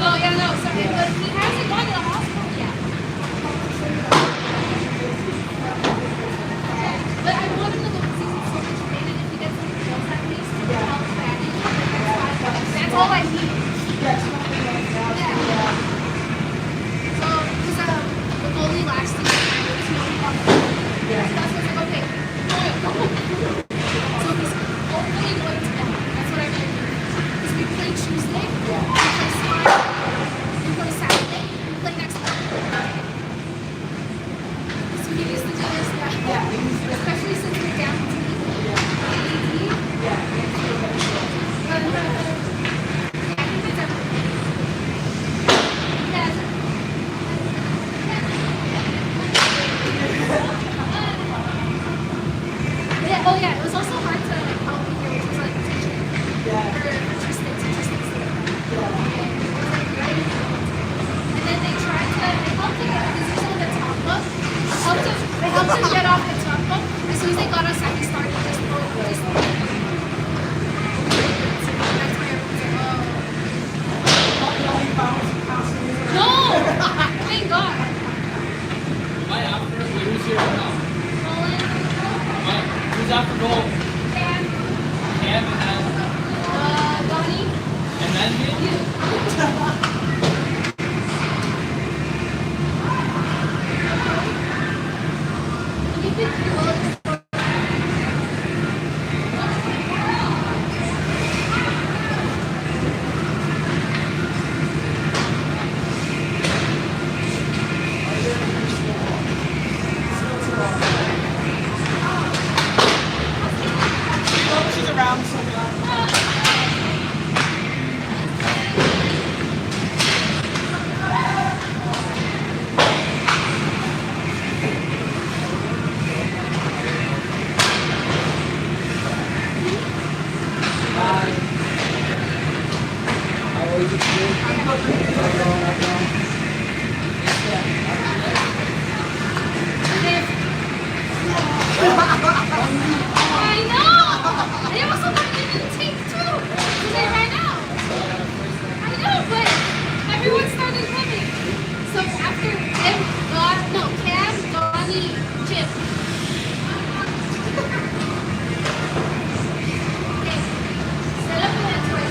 Oh, yeah, no, sorry, but he hasn't gone to the hospital yet. But I want him to go to season so much pain, and if he gets something else at least to help bandage, that's $5. That's all I need. Yeah. So, because the goalie last season, there's no one. Yeah. So that's what's like, okay, go. So he's hopefully going to go. That's what I mean. Because we play Tuesday, we play Friday, we go to Saturday, we play next week. So he used to do this, especially since we're down to oh yeah, it was also hard to like help me here, which was like teaching for Tristan. And then they tried to, they helped him get, because he's on the top book. They helped him get off the top book. As soon as they got us out, he started just that's why everyone's like, oh. No! Thank God. Who's here now? Who's after goal? Cam and then? Donnie. And then me? She's around somewhere. I know! They also got to give you the tape too! Because they ran out! I know, but everyone started coming. So after Cam, Donnie, Chip. Okay, set up the next way.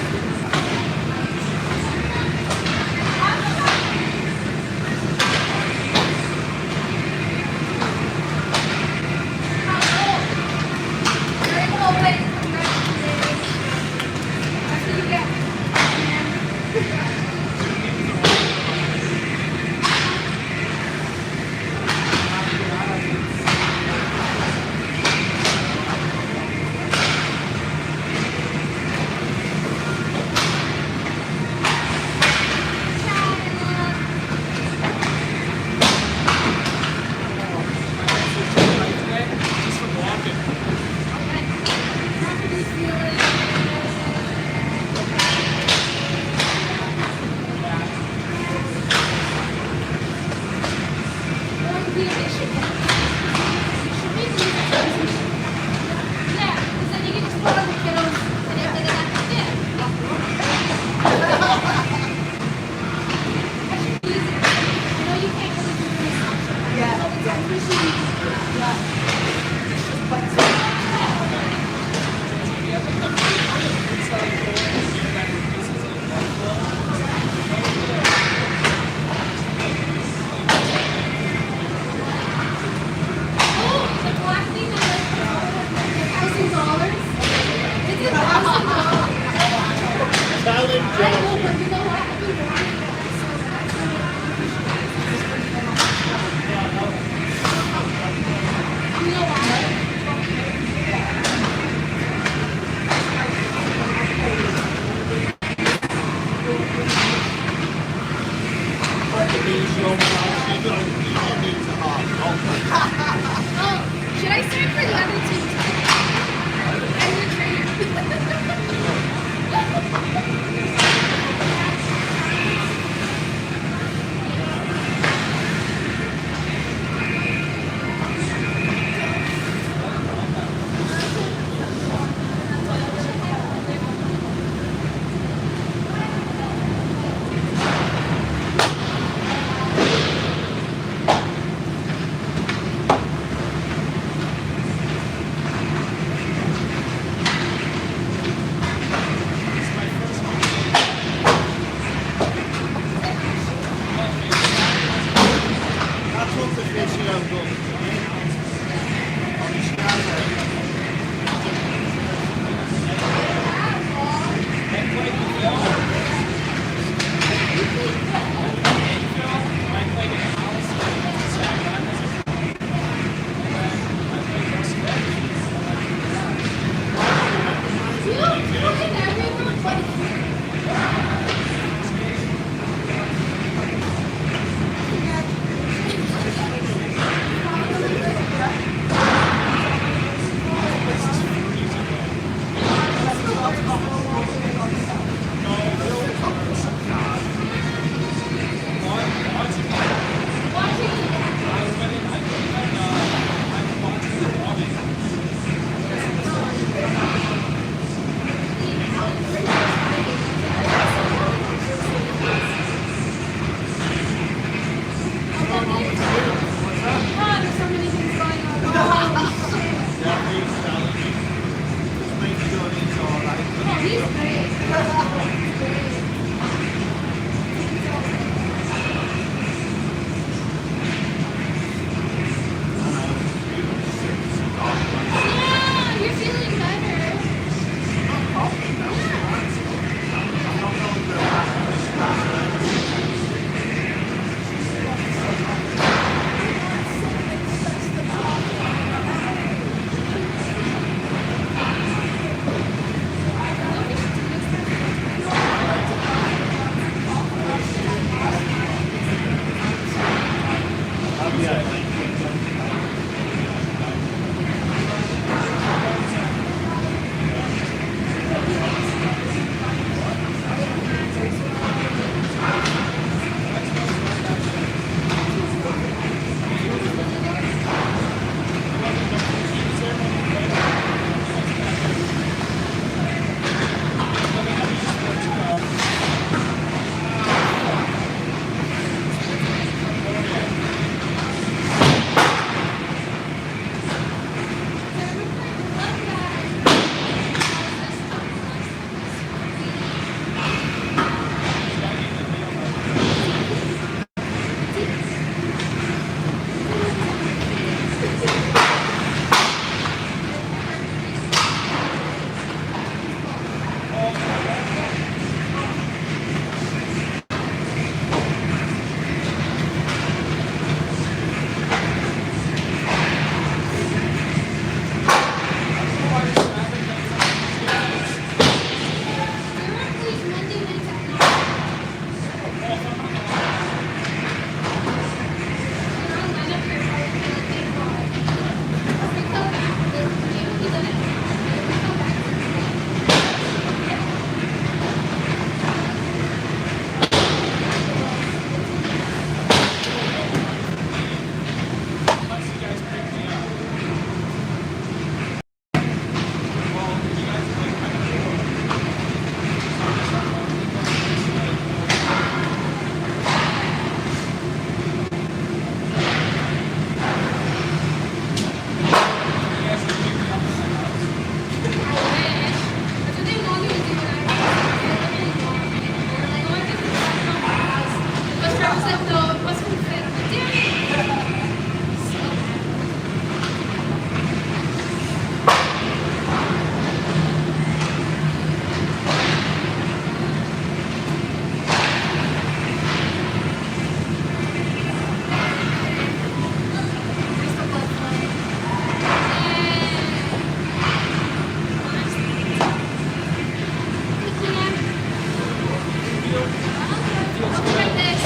Should I start for the other two? I'm your trainer. Like this.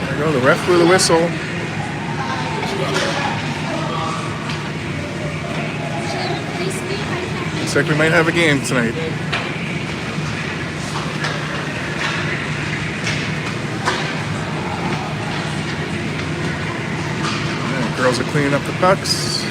There you go, the ref blew the whistle. Looks like we might have a game tonight. And the girls are cleaning up the pucks.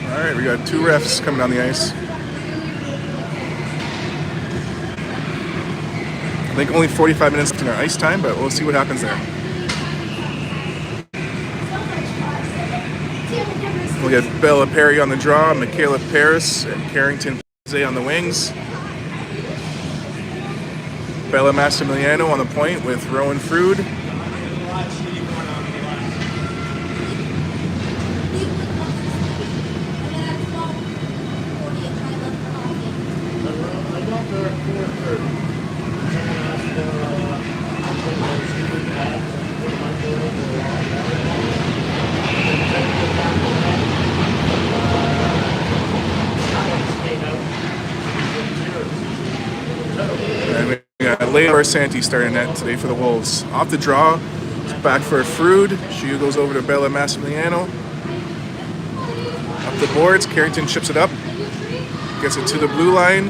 Alright, we got two refs coming on the ice. I think only 45 minutes in our ice time, but we'll see what happens there. We'll get Bella Perry on the draw, Michaela Paris, and Carrington on the wings. Bella Massimiliano on the point with Rowan Frood. Leila Santi starting net today for the Wolves. Off the draw, back for Frood. She goes over to Bella Massimiliano. Up the boards, Carrington chips it up. Gets it to the blue line.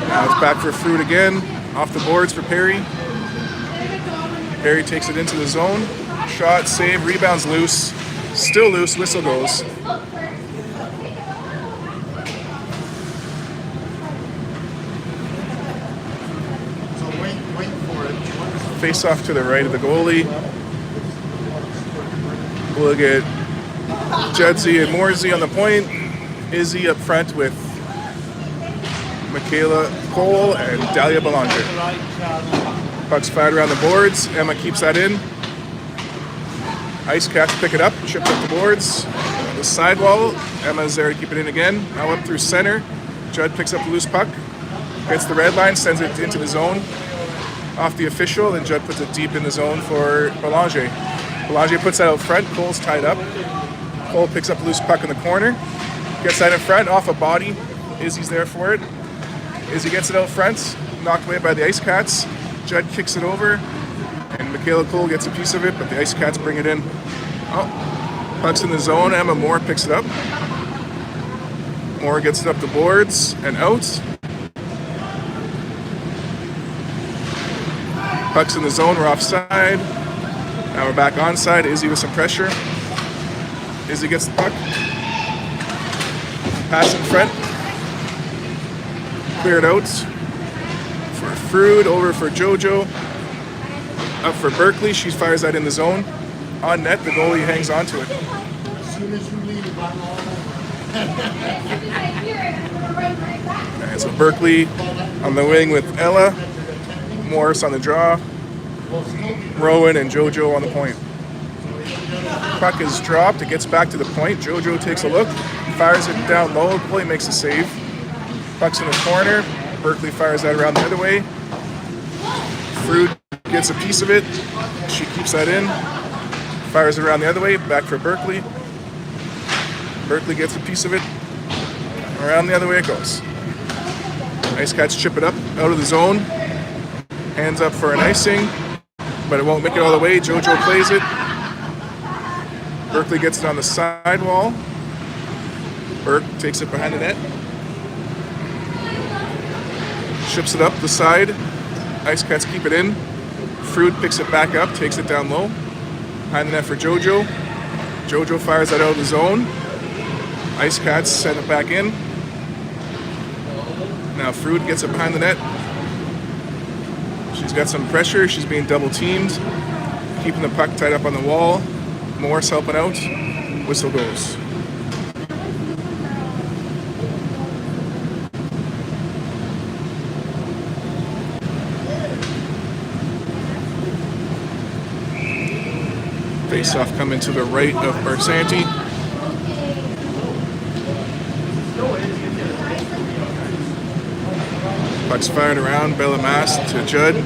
Now it's back for Frood again. Off the boards for Perry. Perry takes it into the zone. Shot, save, rebounds loose. Still loose, whistle goes. Face off to the right of the goalie. We'll get Judzy and Morsey on the point. Izzy up front with Michaela Cole and Dahlia Belanger. Puck's fired around the boards. Emma keeps that in. Ice Cats pick it up, chipped up the boards. The sidewall. Emma's there to keep it in again. Now up through center. Judd picks up the loose puck. Gets the red line, sends it into the zone. Off the official, then Judd puts it deep in the zone for Belanger. Belanger puts that out front. Cole's tied up. Cole picks up a loose puck in the corner. Gets that in front, off a body. Izzy's there for it. Izzy gets it out front, knocked away by the Ice Cats. Judd kicks it over, and Michaela Cole gets a piece of it, but the Ice Cats bring it in. Oh, puck's in the zone. Emma Moore picks it up. Moore gets it up the boards and out. Puck's in the zone, we're offside. Now we're back onside. Izzy with some pressure. Izzy gets the puck. Pass in front. Cleared out for Frood, over for JoJo. Up for Berkeley, she fires that in the zone. On net, the goalie hangs on to it. As soon as you leave, I'm all Alright, so Berkeley on the wing with Ella. Morris on the draw. Rowan and JoJo on the point. Puck is dropped. It gets back to the point. JoJo takes a look. Fires it down low. Goalie makes a save. Puck's in the corner. Berkeley fires that around the other way. Frood gets a piece of it. She keeps that in. Fires it around the other way. Back for Berkeley. Berkeley gets a piece of it. Around the other way it goes. Ice Cats chip it up out of the zone. Hands up for an icing, but it won't make it all the way. JoJo plays it. Berkeley gets it on the sidewall. Burke takes it behind the net. Ships it up the side. Ice Cats keep it in. Frood picks it back up, takes it down low. Behind the net for JoJo. JoJo fires that out of the zone. Ice Cats send it back in. Now Frood gets it behind the net. She's got some pressure. She's being double teamed. Keeping the puck tied up on the wall. Morris helping out. Whistle goes. Face-off coming to the right of Barsanti. Puck's fired around. Bella Mass to Judd.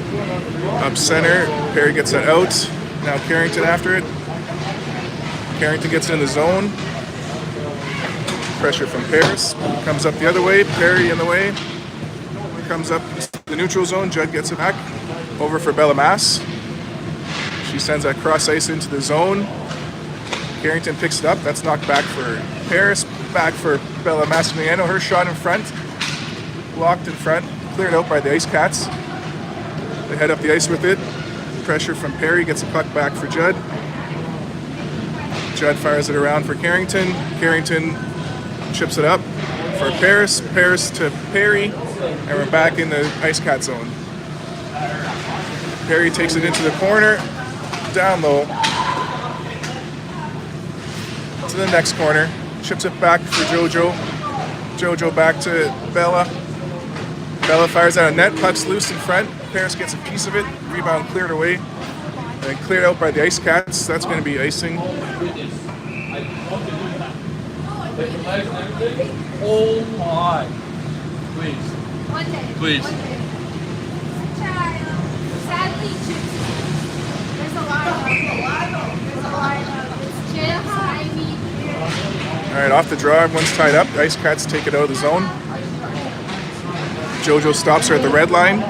Up center. Perry gets it out. Now Carrington after it. Carrington gets it in the zone. Pressure from Paris. Comes up the other way. Perry in the way. Comes up the neutral zone. Judd gets it back. Over for Bella Mass. She sends that cross ice into the zone. Carrington picks it up. That's knocked back for Paris. Back for Bella Massimiliano. Her shot in front. Blocked in front. Cleared out by the Ice Cats. They head up the ice with it. Pressure from Perry. Gets the puck back for Judd. Judd fires it around for Carrington. Carrington chips it up for Paris. Paris to Perry. And we're back in the Ice Cat zone. Perry takes it into the corner. Down low to the next corner, chips it back for JoJo. JoJo back to Bella. Bella fires out a net, puck's loose in front. Paris gets a piece of it, rebound cleared away, and cleared out by the Ice Cats. That's going to be icing. Oh my. Please. One day. Please. One day. Sadly, there's a lot of it's just All right, off the draw, everyone's tied up. The Ice Cats take it out of the zone. JoJo stops her at the red line.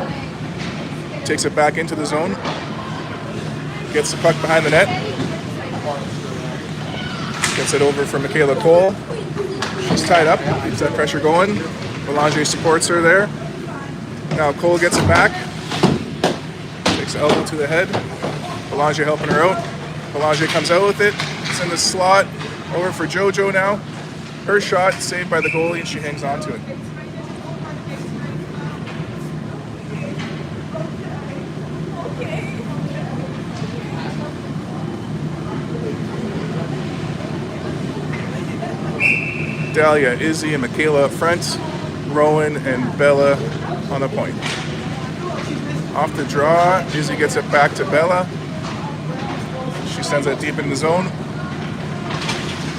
Takes it back into the zone. Gets the puck behind the net. Gets it over for Michaela Cole. She's tied up, keeps that pressure going. Belanger supports her there. Now Cole gets it back. Takes the elbow to the head. Belanger helping her out. Belanger comes out with it. It's in the slot. Over for JoJo now. Her shot saved by the goalie, and she hangs on to it. Dahlia, Izzy, and Michaela up front. Rowan and Bella on the point. Off the draw, Izzy gets it back to Bella. She sends that deep in the zone.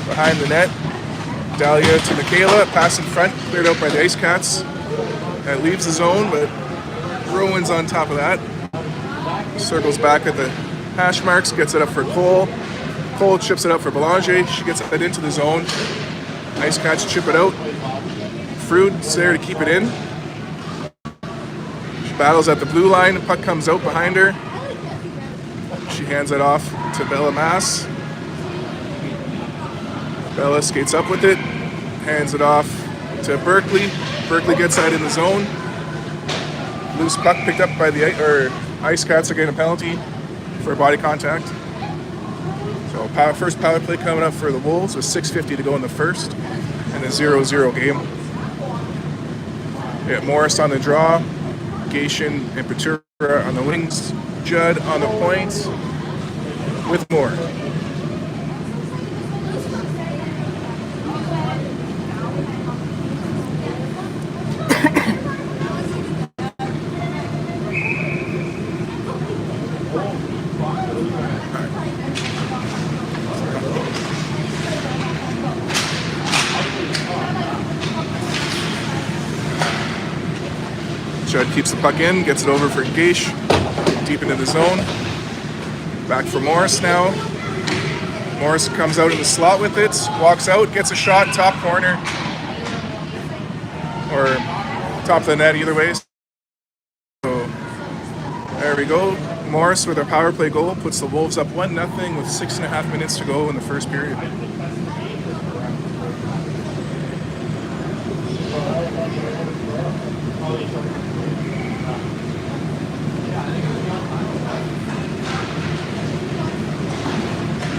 Behind the net, Dahlia to Michaela. Pass in front, cleared out by the Ice Cats. That leaves the zone, but Rowan's on top of that. Circles back at the hash marks, gets it up for Cole. Cole chips it up for Belanger. She gets it into the zone. Ice Cats chip it out. Frood's there to keep it in. She battles at the blue line. The puck comes out behind her. She hands it off to Bella Mass. Bella skates up with it. Hands it off to Berkeley. Berkeley gets that in the zone. Loose puck picked up by the Ice Cats are getting a penalty for body contact. So first power play coming up for the Wolves with 6:50 to go in the first, and a 0-0 game. We got Morris on the draw, Gation and Petura on the wings, Judd on the point with more. Judd keeps the puck in, gets it over for Gaish, deep into the zone. Back for Morris now. Morris comes out in the slot with it, walks out, gets a shot, top corner. or top of the net either way. So there we go. Morris with our power play goal puts the Wolves up 1-0 with 6.5 minutes to go in the first period.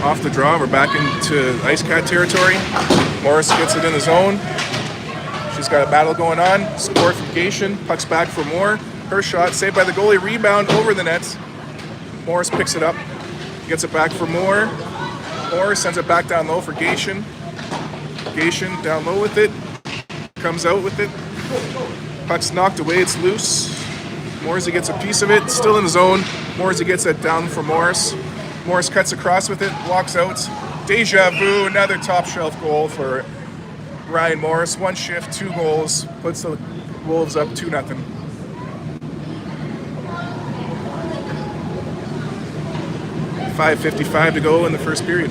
Off the draw, we're back into Ice Cat territory. Morris gets it in the zone. She's got a battle going on. Support from Gation. Puck's back for Moore. Her shot saved by the goalie. Rebound over the net. Morris picks it up. Gets it back for Moore. Moore sends it back down low for Gation. Gation down low with it. Comes out with it. Puck's knocked away. It's loose. Morsey gets a piece of it. Still in the zone. Morsey gets it down for Morris. Morris cuts across with it. Walks out. Deja vu. Another top shelf goal for Ryan Morris. One shift, 2 goals. Puts the Wolves up 2-0. .55 to go in the first period.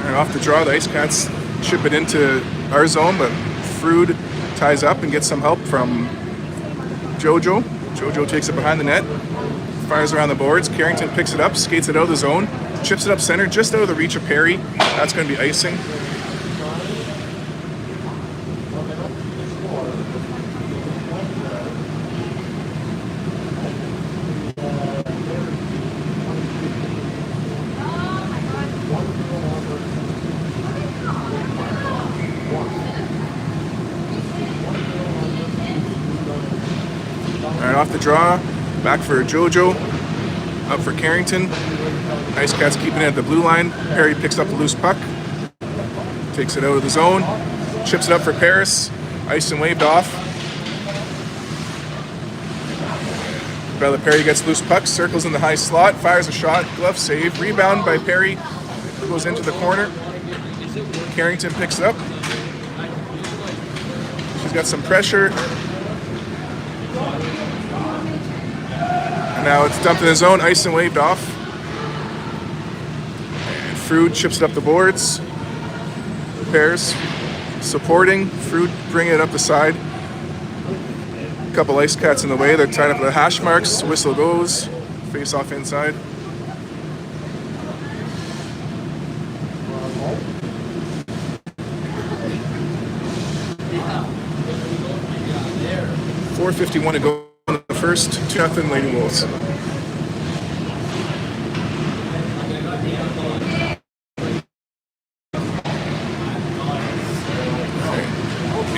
And off the draw, the Ice Cats chip it into our zone, but Frood ties up and gets some help from Jojo. Jojo takes it behind the net, fires around the boards. Carrington picks it up, skates it out of the zone, chips it up center, just out of the reach of Perry. That's going to be icing. Off the draw, back for Jojo, up for Carrington. Ice Cats keeping it at the blue line. Perry picks up the loose puck, takes it out of the zone, chips it up for Paris. Ice and waved off. Bella Perry gets loose puck, circles in the high slot, fires a shot, glove save, rebound by Perry, goes into the corner. Carrington picks it up. She's got some pressure. And now it's dumped in the zone, ice and waved off. And Frood chips it up the boards. Pairs supporting. Frood bringing it up the side. A couple Ice Cats in the way. They're tied up at the hash marks. Whistle goes. Face off inside. .451 to go in the first. 2-0 Lady Wolves.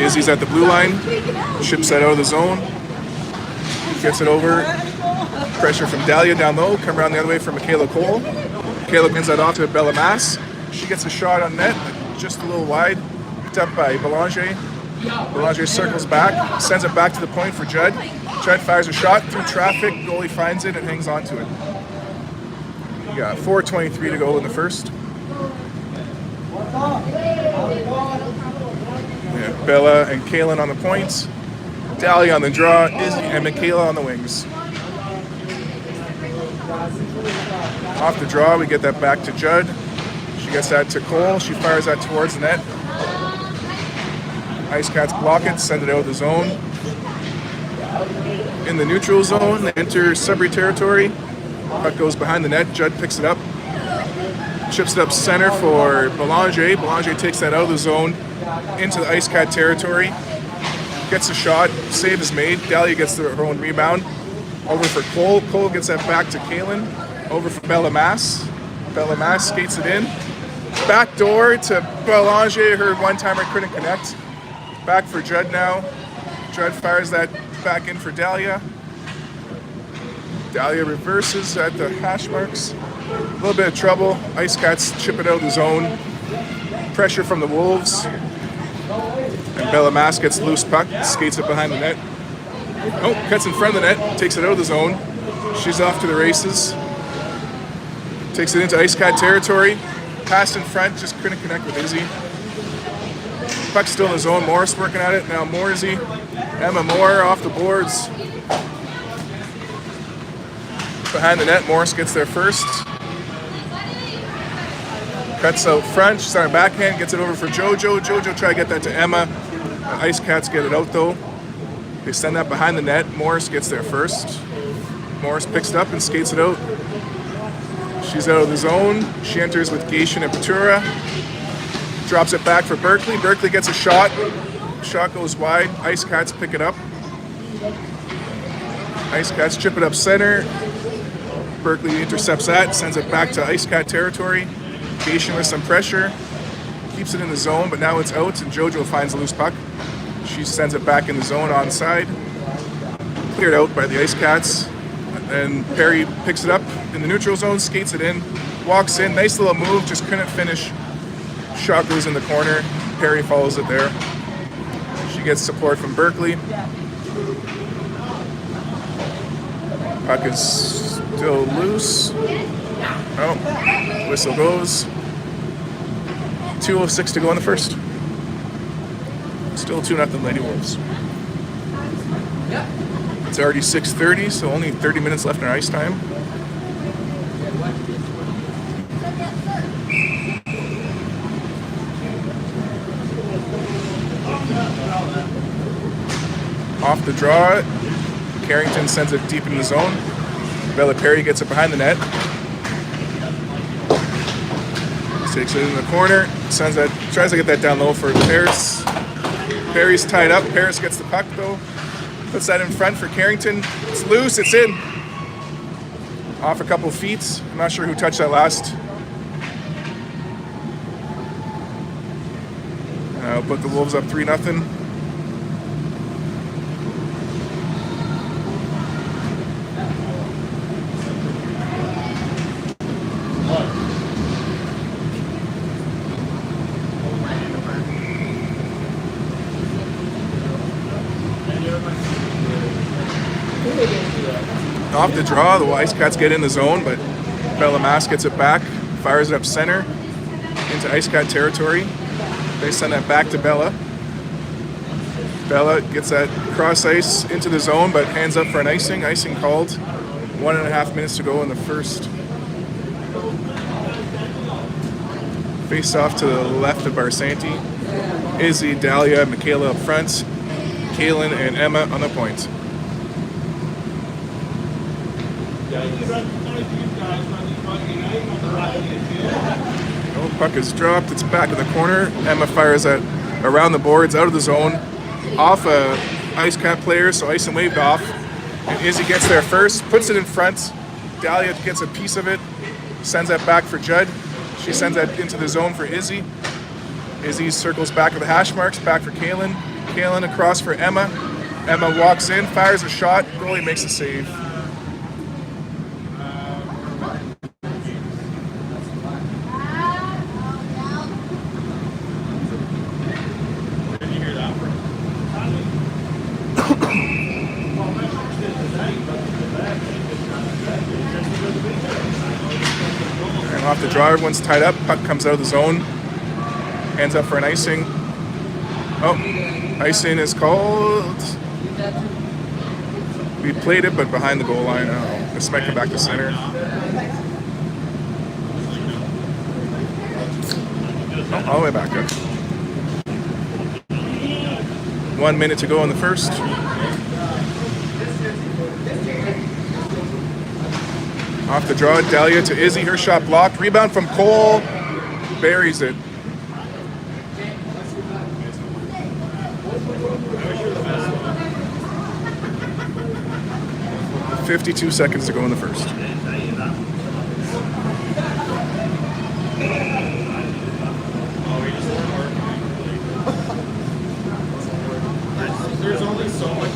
Izzy's at the blue line. Chips that out of the zone. Gets it over. Pressure from Dahlia down low. Come around the other way for Michaela Cole. Michaela pins that off to Bella Mass. She gets a shot on net, just a little wide. Picked up by Belanger. Belanger circles back, sends it back to the point for Judd. Judd fires a shot through traffic. Goalie finds it and hangs on to it. We got 4:23 to go in the first. Yeah, Bella and Kaylin on the points. Dahlia on the draw. Izzy and Michaela on the wings. Off the draw, we get that back to Judd. She gets that to Cole. She fires that towards the net. Ice Cats block it, send it out of the zone. In the neutral zone, they enter Sudbury territory. Puck goes behind the net. Judd picks it up. Chips it up center for Belanger. Belanger takes that out of the zone into the Ice Cat territory. Gets a shot. Save is made. Dahlia gets her own rebound. Over for Cole. Cole gets that back to Kaylin. Over for Bella Mass. Bella Mass skates it in. Back door to Belanger. Her one-timer couldn't connect. Back for Judd now. Judd fires that back in for Dahlia. Dahlia reverses at the hash marks. A little bit of trouble. Ice Cats chip it out of the zone. Pressure from the Wolves. And Bella Mass gets loose puck, skates it behind the net. Oh, cuts in front of the net, takes it out of the zone. She's off to the races. Takes it into Ice Cat territory. Passed in front, just couldn't connect with Izzy. Puck's still in the zone. Morris working at it. Now Morsey. Emma Moore off the boards. Behind the net, Morris gets there first. Cuts out front. She's on her backhand. Gets it over for JoJo. JoJo try to get that to Emma. The Ice Cats get it out though. They send that behind the net. Morris gets there first. Morris picks it up and skates it out. She's out of the zone. She enters with Gation and Patura. Drops it back for Berkeley. Berkeley gets a shot. Shot goes wide. Ice Cats pick it up. Ice Cats chip it up center. Berkeley intercepts that, sends it back to Ice Cat territory. Gation with some pressure. Keeps it in the zone, but now it's out, and JoJo finds a loose puck. She sends it back in the zone onside. Cleared out by the Ice Cats. And Perry picks it up in the neutral zone, skates it in, walks in. Nice little move, just couldn't finish. Shot goes in the corner. Perry follows it there. She gets support from Berkeley. Puck is still loose. Oh, whistle goes. 2:06 to go in the first. Still 2-0 Lady Wolves. It's already 6:30, so only 30 minutes left in our ice time. Off the draw, Carrington sends it deep in the zone. Bella Perry gets it behind the net. Takes it in the corner, sends that, tries to get that down low for Paris. Perry's tied up. Paris gets the puck though. Puts that in front for Carrington. It's loose, it's in. Off a couple feet. I'm not sure who touched that last. Put the Wolves up 3-0. Off the draw, the Ice Cats get in the zone, but Bella Mass gets it back, fires it up center into Ice Cat territory. They send that back to Bella. Bella gets that cross ice into the zone, but hands up for an icing. Icing called. 1.5 minutes to go in the first. Face off to the left of Barsanti. Izzy, Dahlia, Michaela up front. Kaylin and Emma on the point. Oh, puck is dropped. It's back in the corner. Emma fires it around the boards, out of the zone, off a Ice Cat player, so ice and waved off. And Izzy gets there first, puts it in front. Dahlia gets a piece of it, sends that back for Judd. She sends that into the zone for Izzy. Izzy circles back of the hash marks, back for Kaylin. Kaylin across for Emma. Emma walks in, fires a shot. Goalie makes a save. And off the draw, everyone's tied up. Puck comes out of the zone. Hands up for an icing. Oh, icing is called. We played it, but behind the goal line. Oh, this might come back to center. Oh, all the way back up. 1 minute to go in the first. Off the draw, Dahlia to Izzy. Her shot blocked. Rebound from Cole. Buries it. .52 seconds to go in the first. There's only so much.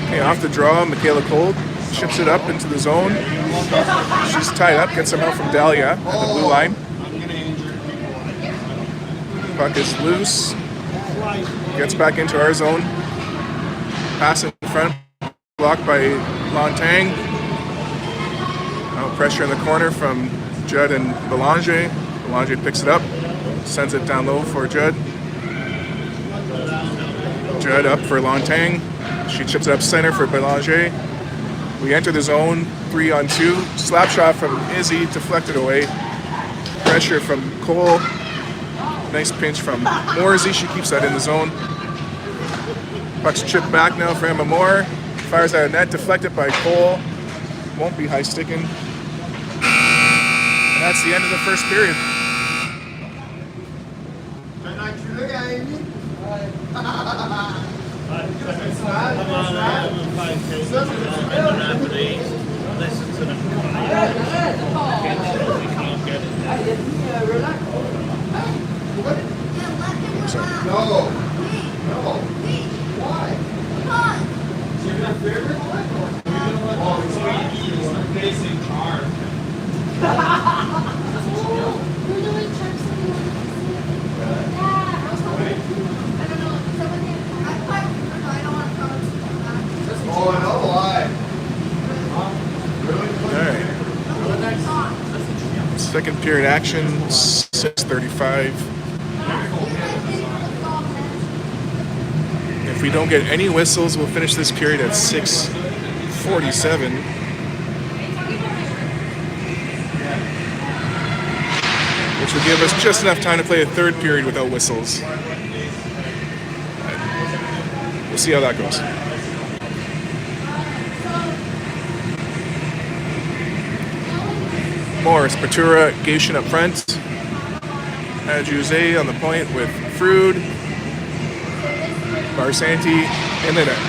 Okay, off the draw, Michaela Cole chips it up into the zone. She's tied up, gets some help from Dahlia at the blue line. Puck is loose. Gets back into our zone. Pass in front, blocked by Montang. Pressure in the corner from Judd and Belanger. Belanger picks it up, sends it down low for Judd. Judd up for Lontang. She chips it up center for Belanger. We enter the zone, 3-on-2. Slap shot from Izzy, deflected away. Pressure from Cole. Nice pinch from Morsey. She keeps that in the zone. Puck's chipped back now for Emma Moore. Fires out of net, deflected by Cole. Won't be high sticking. And that's the end of the first period. Listen to them. No. Why? Facing hard. We're doing trips in the Yeah, I was hoping. I don't know. Someone can. I don't want to come. Oh, I know why. All right. Second period action, 6:35. If we don't get any whistles, we'll finish this period at 6:47. Which will give us just enough time to play a third period without whistles. We'll see how that goes. Morris, Patura, Gation up front. Adjuse on the point with Frood. Barsanti in the net.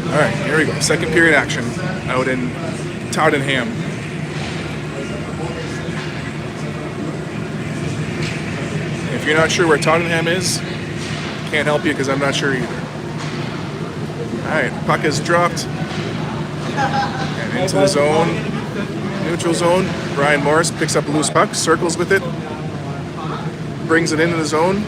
All right, here we go. Second period action out in Tottenham. If you're not sure where Tottenham is, can't help you because I'm not sure either. All right, puck is dropped and into the zone, neutral zone. Brian Morris picks up a loose puck, circles with it, brings it into the zone.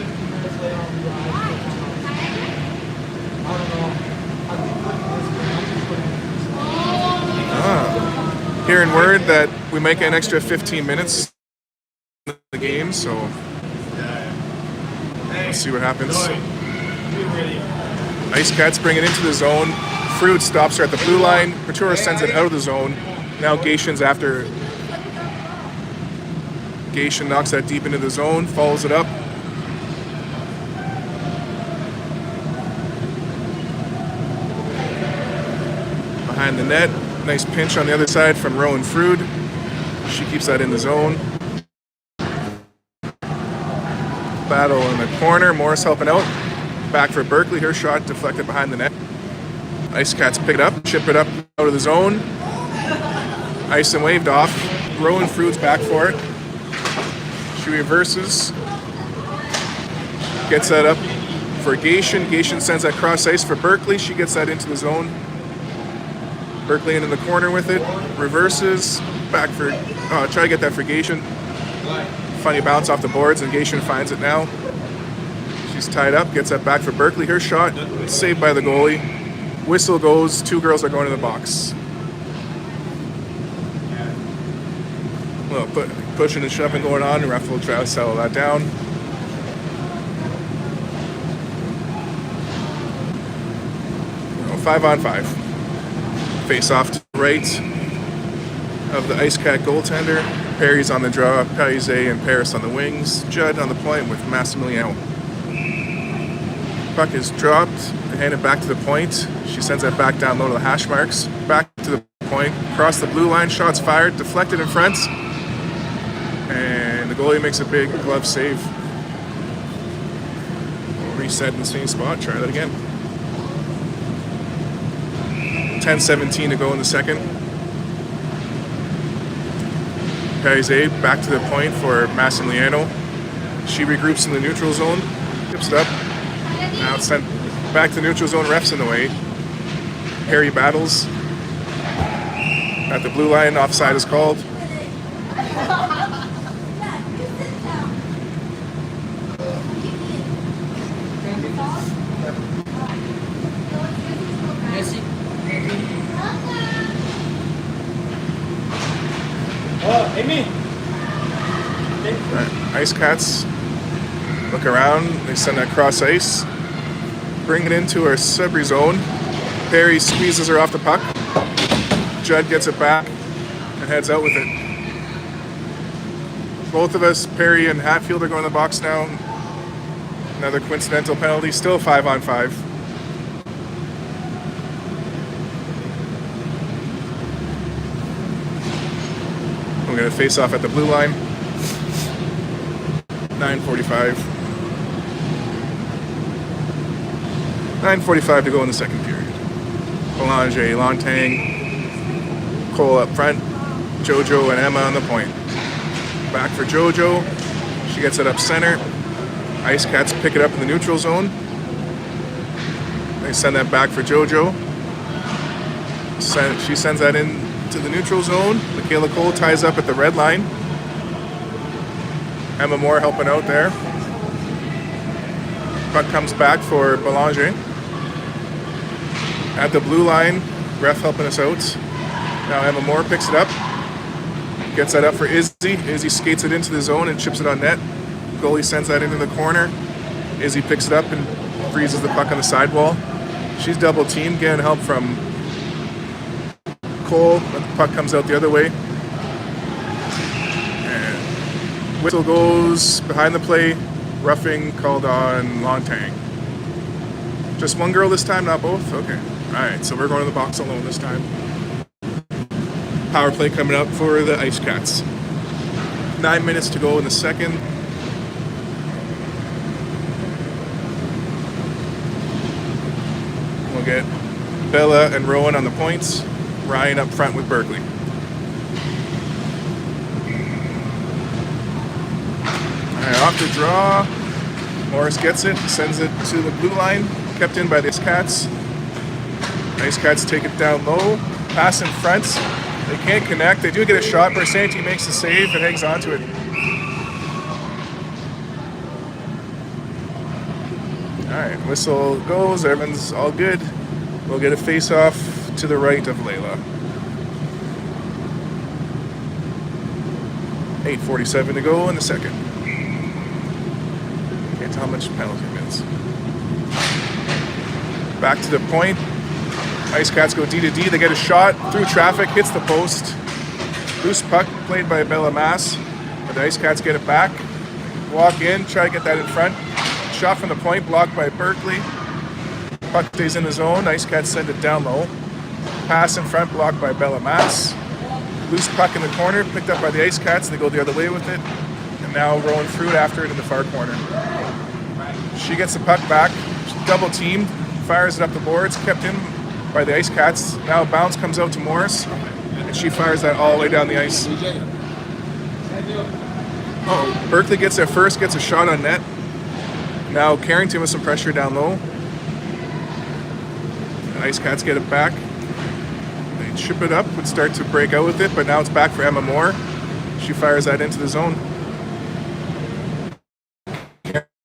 Hearing word that we might get an extra 15 minutes in the game, so let's see what happens. Ice Cats bring it into the zone. Frood stops her at the blue line. Patura sends it out of the zone. Now Gation's after. Gation knocks that deep into the zone, follows it up. Behind the net. Nice pinch on the other side from Rowan Frood. She keeps that in the zone. Battle in the corner. Morris helping out. Back for Berkeley. Her shot deflected behind the net. Ice Cats pick it up, chip it up out of the zone. Ice and waved off. Rowan Frood's back for it. She reverses. Gets that up for Gation. Gation sends that cross ice for Berkeley. She gets that into the zone. Berkeley into the corner with it. Reverses. Back for... try to get that for Gation. Funny bounce off the boards, and Gation finds it now. She's tied up, gets that back for Berkeley. Her shot, saved by the goalie. Whistle goes, two girls are going to the box. Well, pushing and shoving going on, the ref will try to settle that down. Well, 5-on-5. Face off to the right of the Ice Cat goaltender. Perry's on the draw, Parise and Paris on the wings. Judd on the point with Massimiliano. Puck is dropped, handed back to the point. She sends that back down low to the hash marks. Back to the point, across the blue line, shots fired, deflected in front. And the goalie makes a big glove save. Reset in the same spot, try that again. 10:17 to go in the second. Parise back to the point for Massimiliano. She regroups in the neutral zone, tips it up. Now it's sent back to neutral zone, refs in the way. Harry battles. At the blue line, offside is called. Ice Cats look around. They send that cross ice. Bring it into our Sudbury zone. Perry squeezes her off the puck. Judd gets it back and heads out with it. Both of us, Perry and Hatfield, are going to the box now. Another coincidental penalty. Still 5-on-5. We're going to face off at the blue line. 9:45. 9:45 to go in the second period. Belanger, Lontang, Cole up front, Jojo and Emma on the point. Back for Jojo. She gets it up center. Ice Cats pick it up in the neutral zone. They send that back for Jojo. She sends that in to the neutral zone. Michaela Cole ties up at the red line. Emma Moore helping out there. Puck comes back for Belanger. At the blue line, ref helping us out. Now Emma Moore picks it up. Gets that up for Izzy. Izzy skates it into the zone and chips it on net. Goalie sends that into the corner. Izzy picks it up and freezes the puck on the sidewall. She's double teamed, getting help from Cole, but the puck comes out the other way. And whistle goes behind the play. Roughing called on Lontang. Just one girl this time, not both? Okay. Alright, so we're going to the box alone this time. Power play coming up for the Ice Cats. 9 minutes to go in the second. We'll get Bella and Rowan on the points. Ryan up front with Berkeley. Alright, off the draw. Morris gets it, sends it to the blue line. Kept in by the Ice Cats. Ice Cats take it down low. Pass in front. They can't connect. They do get a shot. Bersanti makes the save and hangs on to it. Alright, whistle goes. Everyone's all good. We'll get a face-off to the right of Layla. 8:47 to go in the second. Can't tell how much penalty minutes. Back to the point. Ice Cats go D to D. They get a shot through traffic, hits the post. Loose puck played by Bella Mass. But the Ice Cats get it back. Walk in, try to get that in front. Shot from the point, blocked by Berkeley. Puck stays in the zone. Ice Cats send it down low. Pass in front, blocked by Bella Mass. Loose puck in the corner, picked up by the Ice Cats. They go the other way with it. And now Rowan Fruit after it in the far corner. She gets the puck back. Double teamed. Fires it up the boards. Kept in by the Ice Cats. Now a bounce comes out to Morris. And she fires that all the way down the ice. Oh, Berkeley gets there first. Gets a shot on net. Now Carrington with some pressure down low. The Ice Cats get it back. They chip it up and start to break out with it, but now it's back for Emma Moore. She fires that into the zone.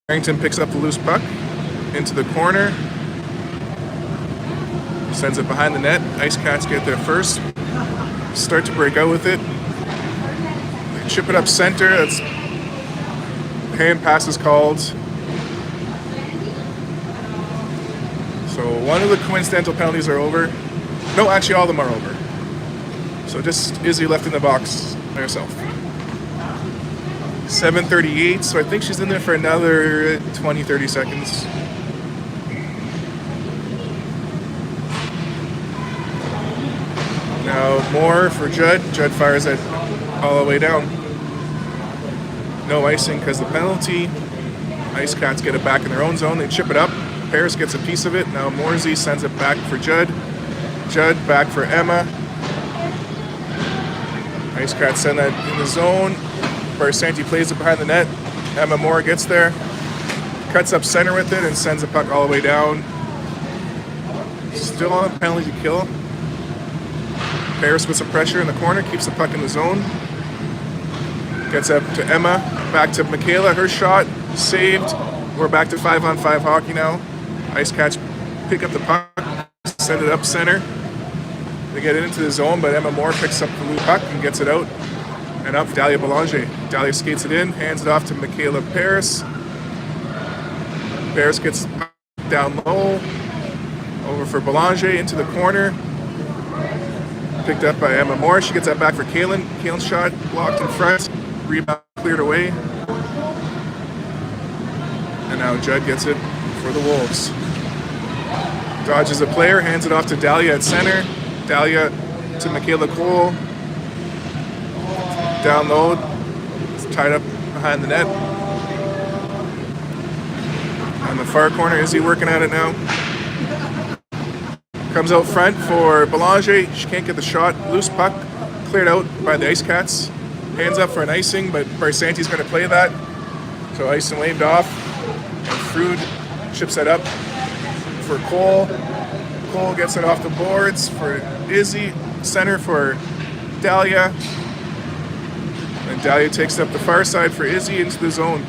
Carrington picks up the loose puck into the corner. Sends it behind the net. Ice Cats get there first. Start to break out with it. They chip it up center. That's hand pass is called. So one of the coincidental penalties are over. No, actually all of them are over. So just Izzy left in the box by herself. 7:38, so I think she's in there for another 20-30 seconds. Now Moore for Judd. Judd fires it all the way down. No icing because of the penalty. Ice Cats get it back in their own zone. They chip it up. Paris gets a piece of it. Now Morsey sends it back for Judd. Judd back for Emma. Ice Cats send that in the zone. Barsanti plays it behind the net. Emma Moore gets there. Cuts up center with it and sends the puck all the way down. Still on penalty to kill. Paris with some pressure in the corner. Keeps the puck in the zone. Gets up to Emma. Back to Michaela. Her shot. Saved. We're back to 5-on-5 hockey now. Ice Cats pick up the puck, send it up center. They get it into the zone, but Emma Moore picks up the loose puck and gets it out. And up for Dahlia Belanger. Dahlia skates it in, hands it off to Michaela Paris. Paris gets down low. Over for Belanger into the corner. Picked up by Emma Moore. She gets that back for Kaylin. Kaylin's shot blocked in front. Rebound cleared away. And now Judd gets it for the Wolves. Dodges a player, hands it off to Dahlia at center. Dahlia to Michaela Cole. Down low. It's tied up behind the net. On the far corner, Izzy working at it now. Comes out front for Belanger. She can't get the shot. Loose puck. Cleared out by the Ice Cats. Hands up for an icing, but Barsanti's going to play that. So ice and waved off. And Frood chips that up for Cole. Cole gets it off the boards for Izzy. Center for Dahlia. And Dahlia takes it up the far side for Izzy into the zone.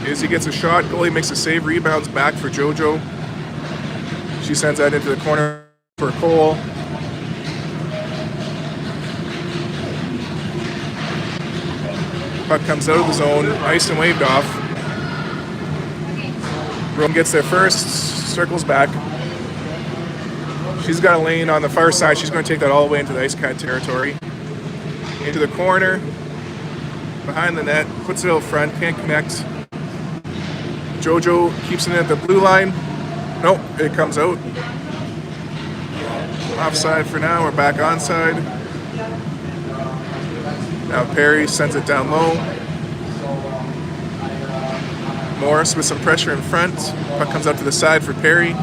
Izzy gets a shot. Goalie makes a save. Rebounds back for JoJo. She sends that into the corner for Cole. Puck comes out of the zone. Iced and waved off. Rome gets there first. Circles back. She's got a lane on the far side. She's going to take that all the way into the Ice Cat territory. Into the corner. Behind the net. Puts it out front. Can't connect. JoJo keeps it at the blue line. Nope, it comes out. Offside for now. We're back onside. Now Perry sends it down low. Morris with some pressure in front. Puck comes out to the side for Perry.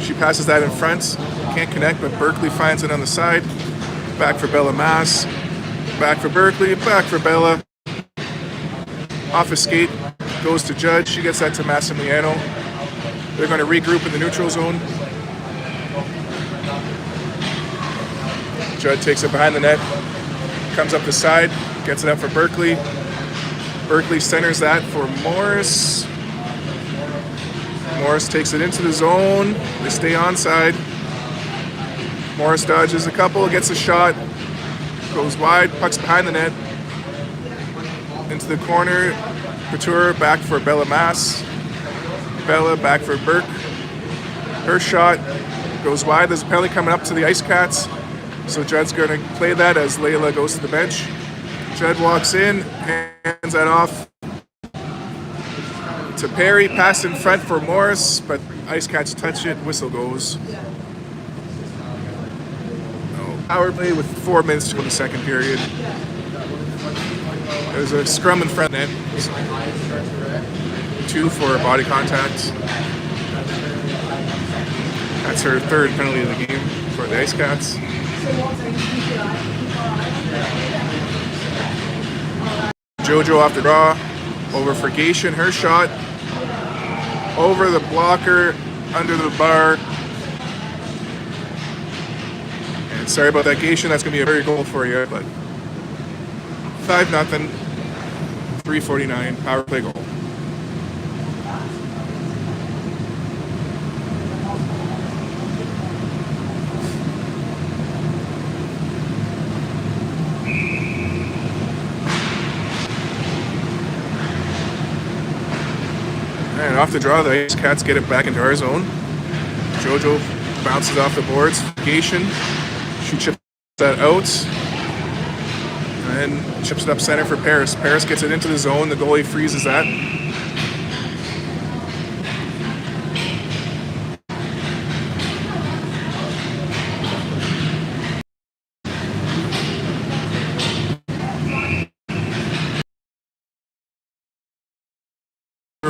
She passes that in front. Can't connect, but Berkeley finds it on the side. Back for Bella Mass. Back for Berkeley. Back for Bella. Off a skate. Goes to Judd. She gets that to Massimiliano. They're going to regroup in the neutral zone. Judd takes it behind the net. Comes up the side. Gets it up for Berkeley. Berkeley centers that for Morris. Morris takes it into the zone. They stay onside. Morris dodges a couple. Gets a shot. Goes wide. Puck's behind the net. Into the corner. Couture back for Bella Mass. Bella back for Burke. Her shot goes wide. There's a penalty coming up to the Ice Cats. So Judd's going to play that as Layla goes to the bench. Judd walks in, hands that off to Perry. Pass in front for Morris, but Ice Cats touch it. Whistle goes. Power play with 4 minutes to go in the second period. There's a scrum in front net. 2 for body contact. That's her third penalty of the game for the Ice Cats. JoJo off the draw. Over for Gation. Her shot. Over the blocker. Under the bar. And sorry about that, Gation. That's going to be a very goal for you. But 5-0. 3:49. Power play goal. And off the draw, the Ice Cats get it back into our zone. JoJo bounces off the boards. Gation. She chips that out. And chips it up center for Paris. Paris gets it into the zone. The goalie freezes that.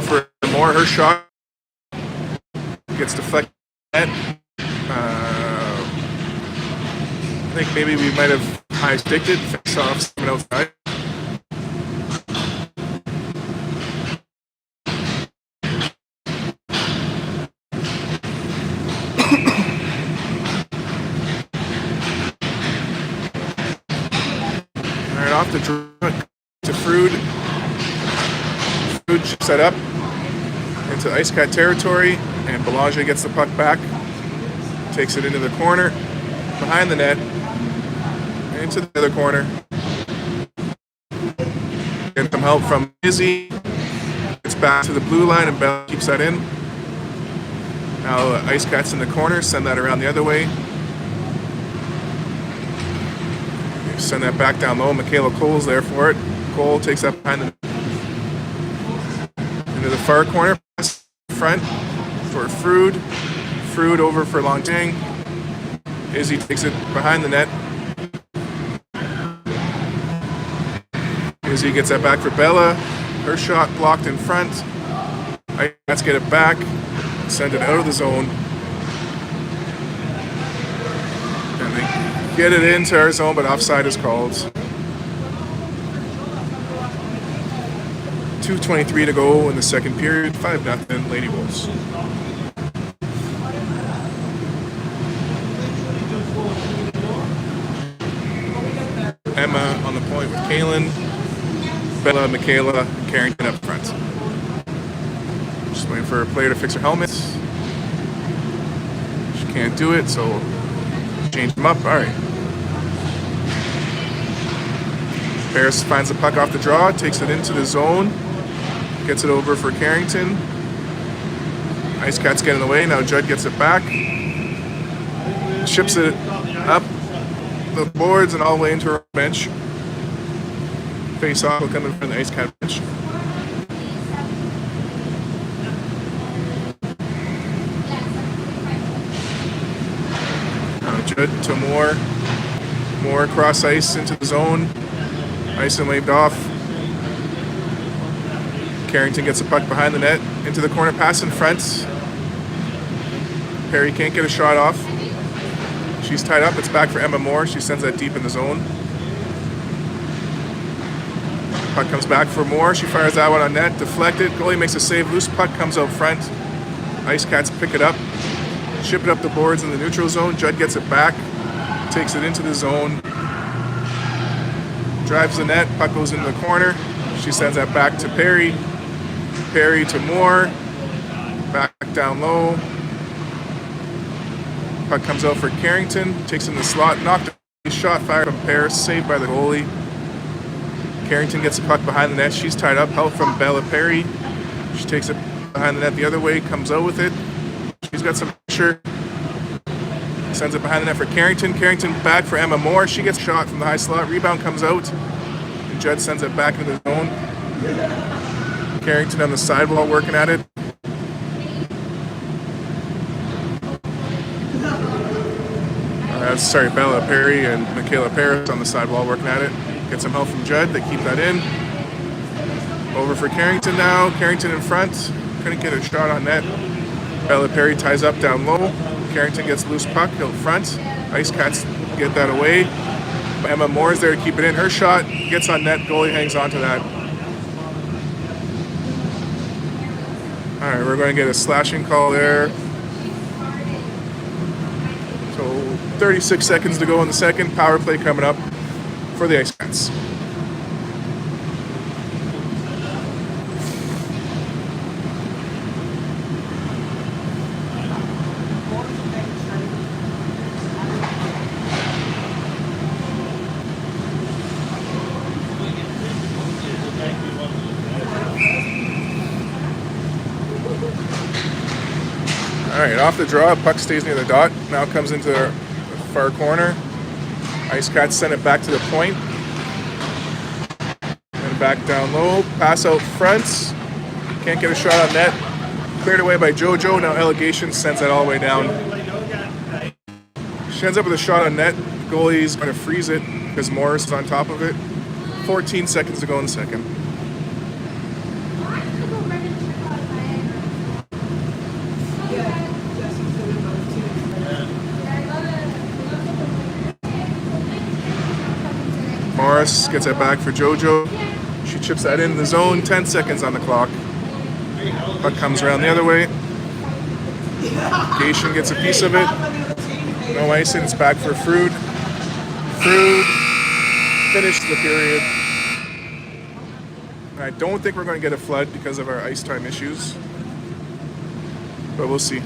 For Moore, her shot gets deflected. I think maybe we might have high sticked it, face off someone outside. Alright, off the draw to Frood. Frood chips that up into Ice Cat territory, and Belanger gets the puck back. Takes it into the corner, behind the net, into the other corner. Get some help from Izzy. It's back to the blue line and Bell keeps that in. Now Ice Cat's in the corner, send that around the other way. Send that back down low. Michaela Cole's there for it. Cole takes that behind the into the far corner, pass front for Frood. Frood over for Longting. Izzy takes it behind the net. Izzy gets that back for Bella. Her shot blocked in front. Let's get it back. Send it out of the zone. And they get it into our zone, but offside is called. 2:23 to go in the second period. 5-0 Lady Wolves. Emma on the point with Kaylin. Bella, Michaela, Carrington up front. Just waiting for a player to fix her helmet. She can't do it, so change them up. All right. Paris finds the puck off the draw, takes it into the zone, gets it over for Carrington. Ice Cats get in the way. Now Judd gets it back, ships it up the boards and all the way into her bench. Face off will come in from the Ice Cat bench. Now Judd to Moore. Moore cross ice into the zone. Ice and waved off. Carrington gets the puck behind the net. Into the corner, pass in front. Perry can't get a shot off. She's tied up. It's back for Emma Moore. She sends that deep in the zone. Puck comes back for Moore. She fires that one on net. Deflected. Goalie makes a save. Loose puck comes out front. Ice Cats pick it up. Ship it up the boards in the neutral zone. Judd gets it back. Takes it into the zone. Drives the net. Puck goes into the corner. She sends that back to Perry. Perry to Moore. Back down low. Puck comes out for Carrington. Takes in the slot. Knocked a shot fired from Paris. Saved by the goalie. Carrington gets the puck behind the net. She's tied up. Help from Bella Perry. She takes it behind the net the other way. Comes out with it. She's got some pressure. Sends it behind the net for Carrington. Carrington back for Emma Moore. She gets shot from the high slot. Rebound comes out. And Judd sends it back into the zone. Carrington on the sidewall working at it. Sorry, Bella Perry and Michaela Paris on the sidewall working at it. Get some help from Judd. They keep that in. Over for Carrington now. Carrington in front. Couldn't get a shot on net. Bella Perry ties up down low. Carrington gets loose puck out front. Ice Cats get that away. Emma Moore's there to keep it in. Her shot gets on net. Goalie hangs on to that. All right, we're going to get a slashing call there. So 36 seconds to go in the second. Power play coming up for the Ice Cats. All right, off the draw, puck stays near the dot. Now comes into the far corner. Ice Cats send it back to the point. And back down low. Pass out front. Can't get a shot on net. Cleared away by JoJo. Now Allegation sends that all the way down. She ends up with a shot on net. Goalie's going to freeze it because Morris is on top of it. 14 seconds to go in the second. Morris gets it back for JoJo. She chips that in the zone. 10 seconds on the clock. Puck comes around the other way. Gation gets a piece of it. No icing. It's back for Frood. Frood finished the period. I don't think we're going to get a flood because of our ice time issues, but we'll see.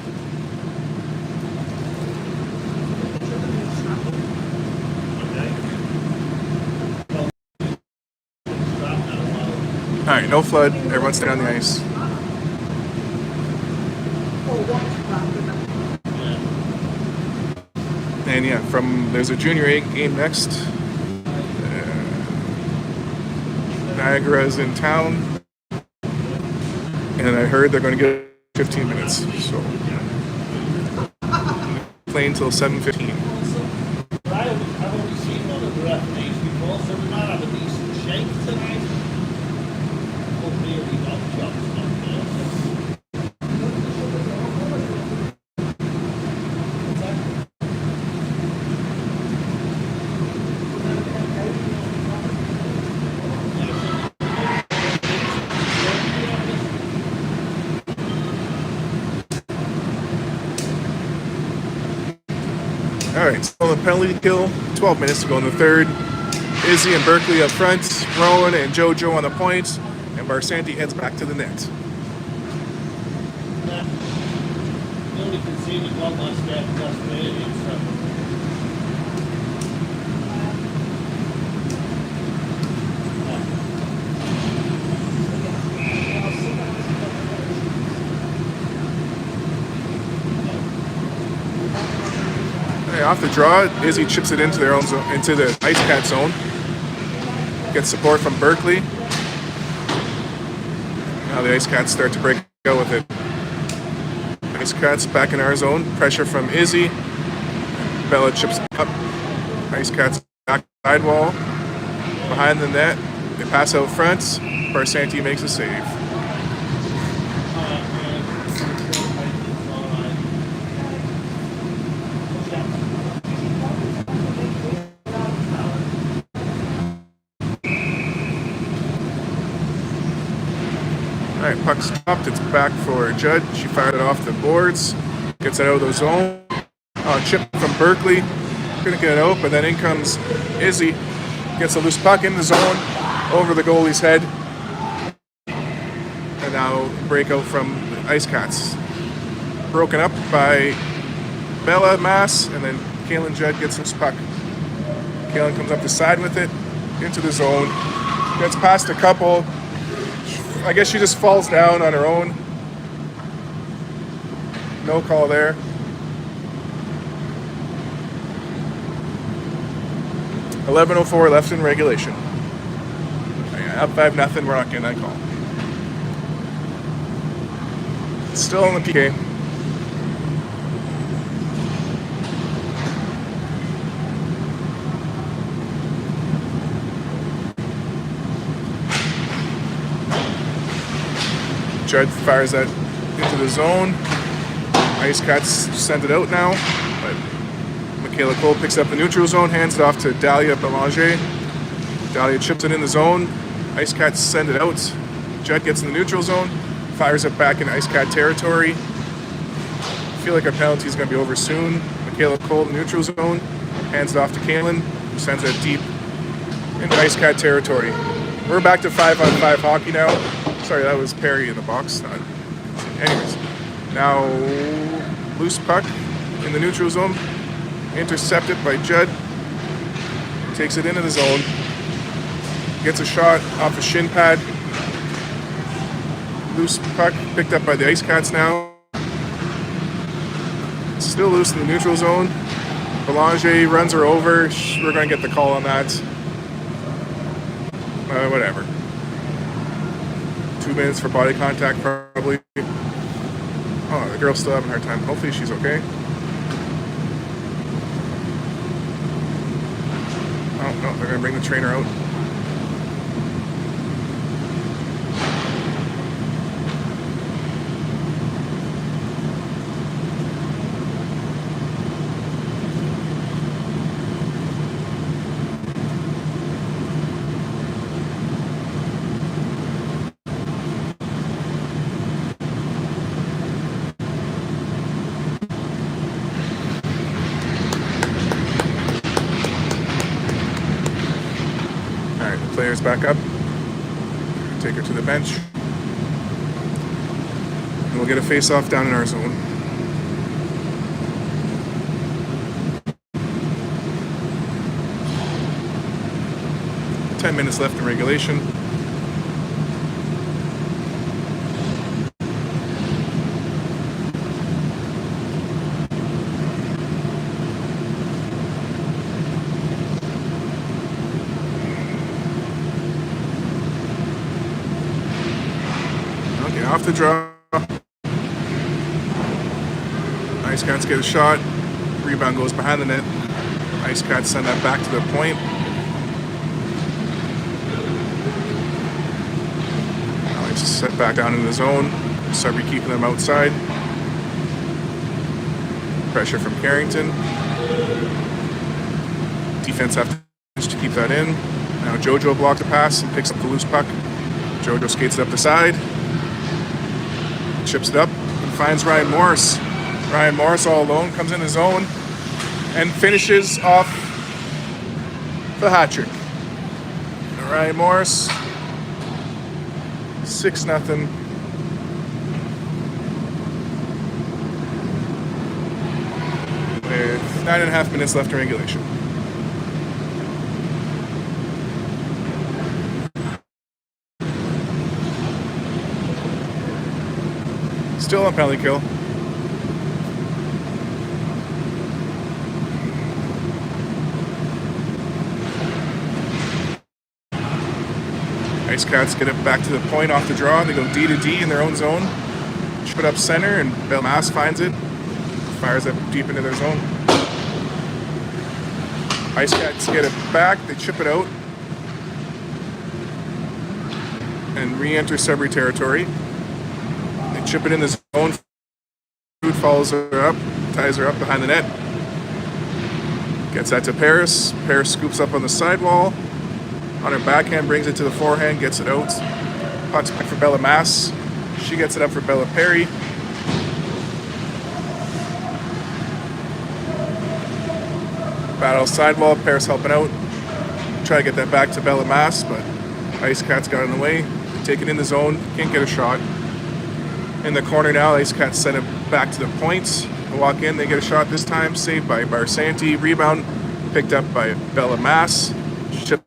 No flood. Everyone's staying on the ice. And yeah, there's a junior A game next. Niagara is in town, and I heard they're going to get 15 minutes. So playing till 7:15. I've only seen one of the referees before, so we might have a decent shake tonight. Hopefully it'll be done jobs, not All right, so the penalty kill, 12 minutes to go in the third. Izzy and Berkeley up front, Rowan and JoJo on the point, and Barsanti heads back to the net. they only conceded one last game last period, so. Hey, off the draw, Izzy chips it into their own zone, into the Ice Cat zone. Gets support from Berkeley. Now the Ice Cats start to break out with it. Ice Cats back in our zone. Pressure from Izzy. Bella chips up. Ice Cats back sidewall. Behind the net. They pass out front. Barsanti makes a save. All right, puck stopped. It's back for Judd. She fired it off the boards. Gets it out of the zone. Chip from Berkeley. Couldn't get it out, but then in comes Izzy. Gets a loose puck in the zone over the goalie's head. And now breakout from the Ice Cats. Broken up by Bella Mass, and then Kaylin Judd gets this puck. Kaylin comes up the side with it, into the zone. Gets past a couple. I guess she just falls down on her own. No call there. .11:04 left in regulation. Up 5-0, we're not getting that call. Still in the PK. Judd fires that into the zone. Ice Cats send it out now, but Michaela Cole picks up the neutral zone, hands it off to Dahlia Belanger. Dahlia chips it in the zone. Ice Cats send it out. Judd gets in the neutral zone, fires it back in Ice Cat territory. I feel like our penalty is going to be over soon. Michaela Cole in the neutral zone, hands it off to Kaylin, who sends it deep into Ice Cat territory. We're back to 5-on-5 hockey now. Sorry, that was Perry in the box. Anyways, now loose puck in the neutral zone, intercepted by Judd. Takes it into the zone. Gets a shot off a shin pad. Loose puck picked up by the Ice Cats now. Still loose in the neutral zone. Belanger runs her over. We're going to get the call on that. Whatever. 2 minutes for body contact, probably. Oh, the girl's still having a hard time. Hopefully she's okay. Oh, no, they're going to bring the trainer out. Players back up. Take her to the bench. And we'll get a face-off down in our zone. .10 minutes left in regulation. off the draw. Ice Cats get a shot. Rebound goes behind the net. Ice Cats send that back to the point. Alex is set back down in the zone. Sudbury keeping them outside. Pressure from Carrington. Defense have to keep that in. Now Jojo blocked the pass and picks up the loose puck. Jojo skates it up the side. Chips it up and finds Ryan Morris. Ryan Morris all alone comes in the zone and finishes off the hat trick. Ryan Morris, 6-0. With 9.5 minutes left in regulation. Still on penalty kill. Ice Cats get it back to the point off the draw. They go D to D in their own zone. Chip it up center, and Belmas finds it. Fires it deep into their zone. Ice Cats get it back. They chip it out and re-enter Sudbury territory. They chip it in the zone. Food follows her up, ties her up behind the net. Gets that to Paris. Paris scoops up on the sidewall. On her backhand, brings it to the forehand, gets it out. Puck's back for Bella Mass. She gets it up for Bella Perry. Battle sidewall, Paris helping out. Try to get that back to Bella Mass, but Ice Cats got in the way. Take it in the zone, can't get a shot. In the corner now, Ice Cats send it back to the points. They walk in, they get a shot this time, saved by Barsanti. Rebound picked up by Bella Mass. Shipped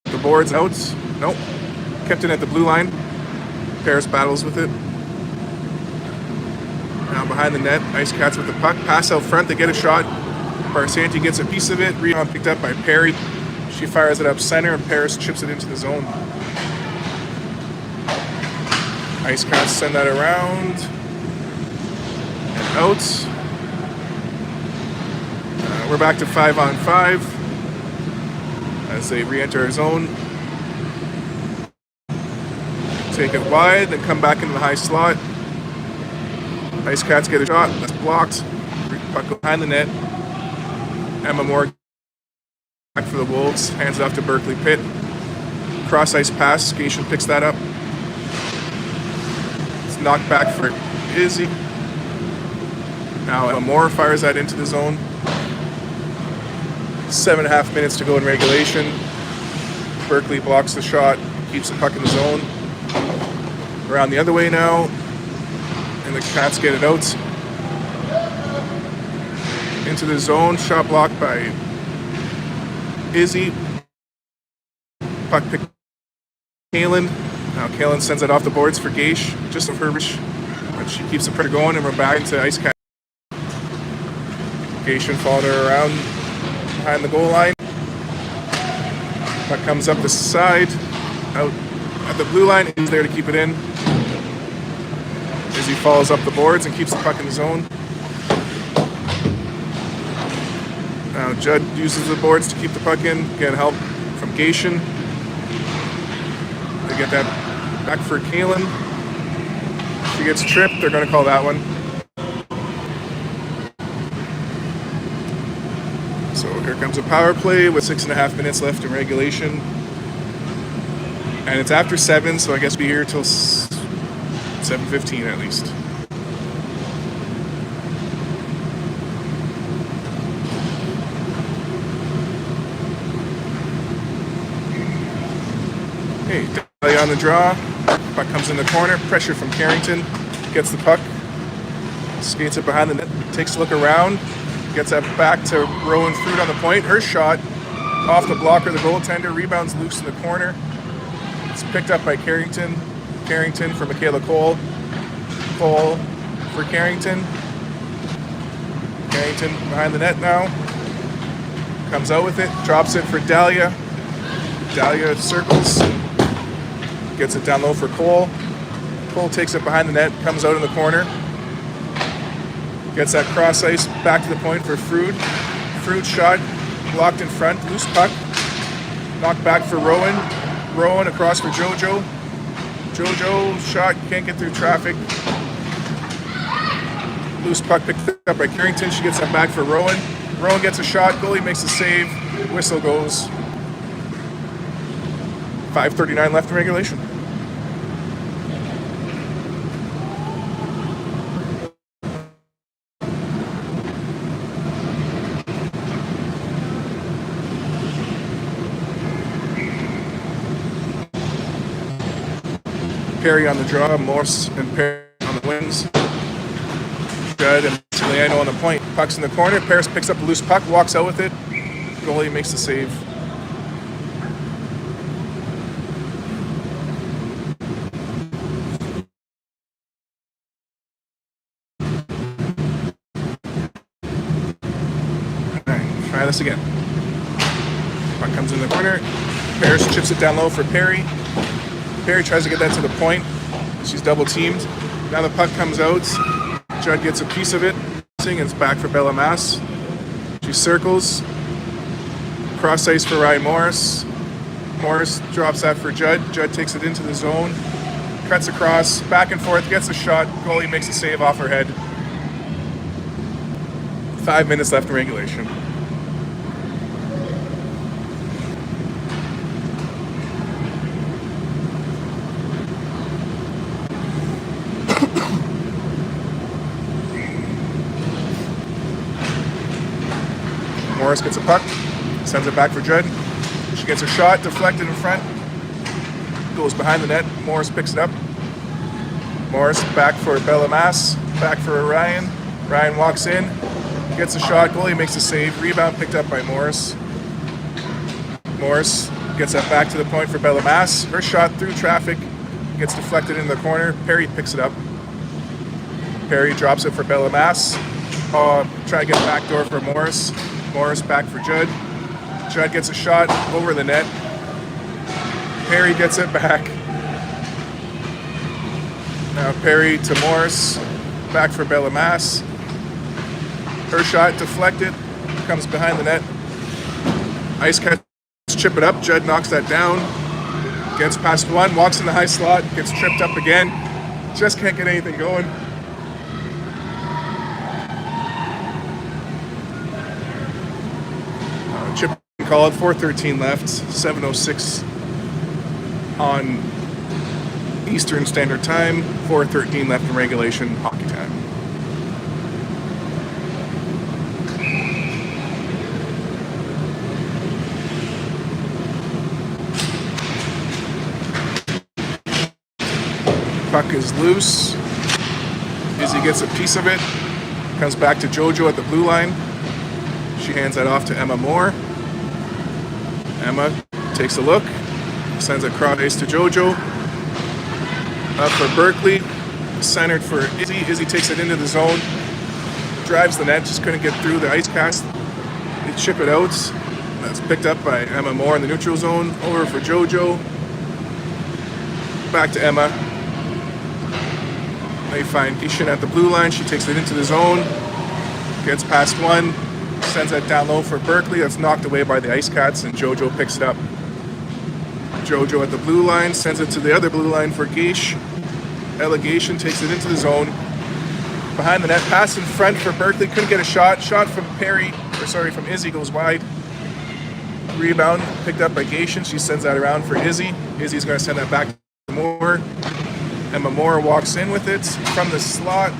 the boards out. Nope. Kept it at the blue line. Paris battles with it. Now behind the net, Ice Cats with the puck. Pass out front, they get a shot. Barsanti gets a piece of it. Rebound picked up by Perry. She fires it up center, and Paris chips it into the zone. Ice Cats send that around and out. We're back to 5-on-5 as they re-enter our zone. Take it wide, then come back into the high slot. Ice Cats get a shot. That's blocked. Puck behind the net. Emma Moore back for the Wolves. Hands it off to Berkeley Pitt. Cross ice pass. Scation picks that up. It's knocked back for Izzy. Now Emma Moore fires that into the zone. 7.5 minutes to go in regulation. Berkeley blocks the shot. Keeps the puck in the zone. Around the other way now. And the Cats get it out. Into the zone, shot blocked by Izzy. Puck picked Kalen. Now Kalen sends it off the boards for Gaish, just a furbish, but she keeps the pressure going, and we're back into Ice Cat. Gaish followed her around behind the goal line. Puck comes up the side, out at the blue line. Izzy's there to keep it in. Izzy follows up the boards and keeps the puck in the zone. Now Judd uses the boards to keep the puck in, get help from Gation. They get that back for Kalen. She gets tripped, they're going to call that one. So here comes a power play with 6.5 minutes left in regulation. And it's after 7, so I guess we'll be here till 7:15 at least. Hey, Dahlia on the draw. Puck comes in the corner. Pressure from Carrington. Gets the puck. Skates it behind the net. Takes a look around. Gets that back to Rowan Fruit on the point. Her shot off the blocker, the goaltender. Rebounds loose in the corner. It's picked up by Carrington. Carrington for Michaela Cole. Cole for Carrington. Carrington behind the net now. Comes out with it. Drops it for Dahlia. Dahlia circles. Gets it down low for Cole. Cole takes it behind the net, comes out in the corner. Gets that cross ice back to the point for Frood. Frood shot, blocked in front, loose puck. Knocked back for Rowan. Rowan across for Jojo. Jojo shot, can't get through traffic. Loose puck picked up by Carrington. She gets that back for Rowan. Rowan gets a shot, goalie makes a save. Whistle goes. 5:39 left in regulation. Perry on the draw, Morse and Perry on the wings. Judd and Ciliano on the point. Puck's in the corner. Paris picks up a loose puck, walks out with it. Goalie makes the save. Alright, try this again. Puck comes in the corner. Paris chips it down low for Perry. Perry tries to get that to the point. She's double teamed. Now the puck comes out. Judd gets a piece of it. It's back for Bella Mass. She circles. Cross ice for Ryan Morris. Morris drops that for Judd. Judd takes it into the zone. Cuts across. Back and forth. Gets a shot. Goalie makes a save off her head. 5 minutes left in regulation. Morris gets a puck, sends it back for Judd. She gets a shot, deflected in front, goes behind the net. Morris picks it up. Morris back for Bella Mass, back for Ryan. Ryan walks in, gets a shot, goalie makes a save. Rebound picked up by Morris. Morris gets that back to the point for Bella Mass. Her shot through traffic gets deflected in the corner. Perry picks it up. Perry drops it for Bella Mass. Try to get backdoor for Morris. Morris back for Judd. Judd gets a shot over the net. Perry gets it back. Now Perry to Morris. Back for Bella Mass. Her shot deflected. Comes behind the net. Ice Cats chip it up. Judd knocks that down. Gets past one. Walks in the high slot. Gets tripped up again. Just can't get anything going. Chip called, 4:13 left, 7:06 on Eastern Standard Time, 4:13 left in regulation, hockey time. Puck is loose. Izzy gets a piece of it, comes back to Jojo at the blue line. She hands that off to Emma Moore. Emma takes a look, sends it cross ice to Jojo. Up for Berkeley, centered for Izzy. Izzy takes it into the zone, drives the net, just couldn't get through the ice cast. They chip it out. That's picked up by Emma Moore in the neutral zone. Over for Jojo. Back to Emma. They find Ishin at the blue line. She takes it into the zone, gets past one. Sends that down low for Berkeley. That's knocked away by the Ice Cats, and Jojo picks it up. Jojo at the blue line, sends it to the other blue line for Geish. Elegation takes it into the zone. Behind the net, pass in front for Berkeley. Couldn't get a shot. Shot from from Izzy goes wide. Rebound picked up by Gation. She sends that around for Izzy. Izzy's going to send that back to Moore. Emma Moore walks in with it from the slot.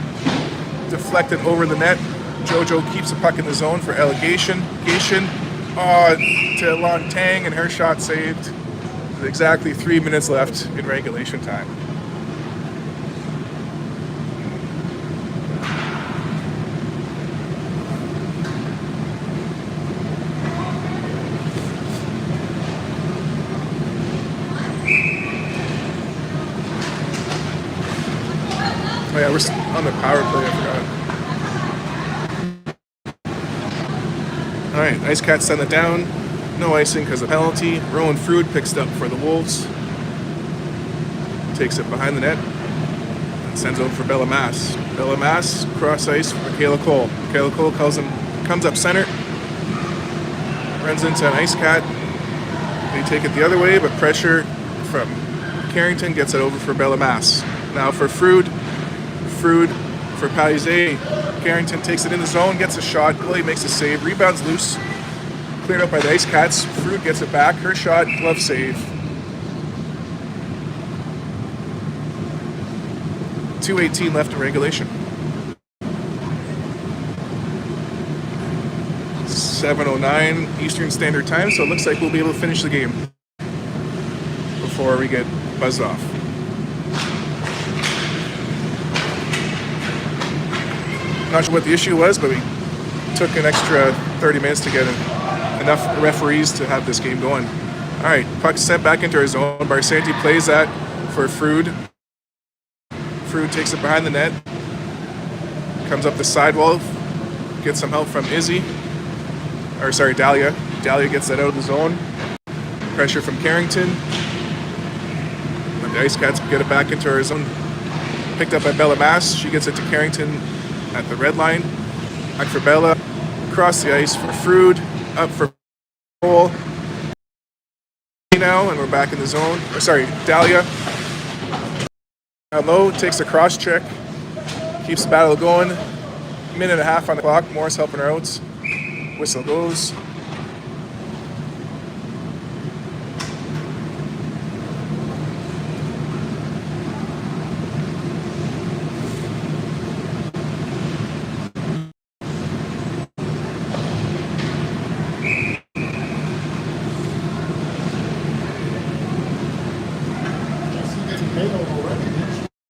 Deflected over the net. Jojo keeps the puck in the zone for Elegation. Gation to Long Tang, and her shot saved. With exactly 3 minutes left in regulation time. Oh yeah, we're on the power play, I forgot. Alright, Ice Cats send it down. No icing because of penalty. Rowan Frood picks it up for the Wolves. Takes it behind the net. Sends over for Bella Mass. Bella Mass, cross ice for Michaela Cole. Michaela Cole comes up center. Runs into an ice cat. They take it the other way, but pressure from Carrington gets it over for Bella Mass. Now for Frood. Frood for Palizé. Carrington takes it in the zone, gets a shot. Chloe makes a save. Rebounds loose. Cleared up by the Ice Cats. Frood gets it back. Her shot, glove save. 2:18 left in regulation. 7:09 Eastern Standard Time, so it looks like we'll be able to finish the game before we get buzzed off. Not sure what the issue was, but we took an extra 30 minutes to get enough referees to have this game going. All right, puck sent back into our zone. Barsanti plays that for Frood. Frood takes it behind the net. Comes up the sidewall. Gets some help from Izzy. Or sorry, Dahlia. Dahlia gets that out of the zone. Pressure from Carrington. And the Ice Cats get it back into our zone. Picked up by Bella Mass. She gets it to Carrington at the red line. Back for Bella. Across the ice for Frood. Up for Cole. Now, and we're back in the zone. Or sorry, Dahlia. Now low, takes a cross check. Keeps the battle going. Minute and a half on the clock. Morris helping her out. Whistle goes.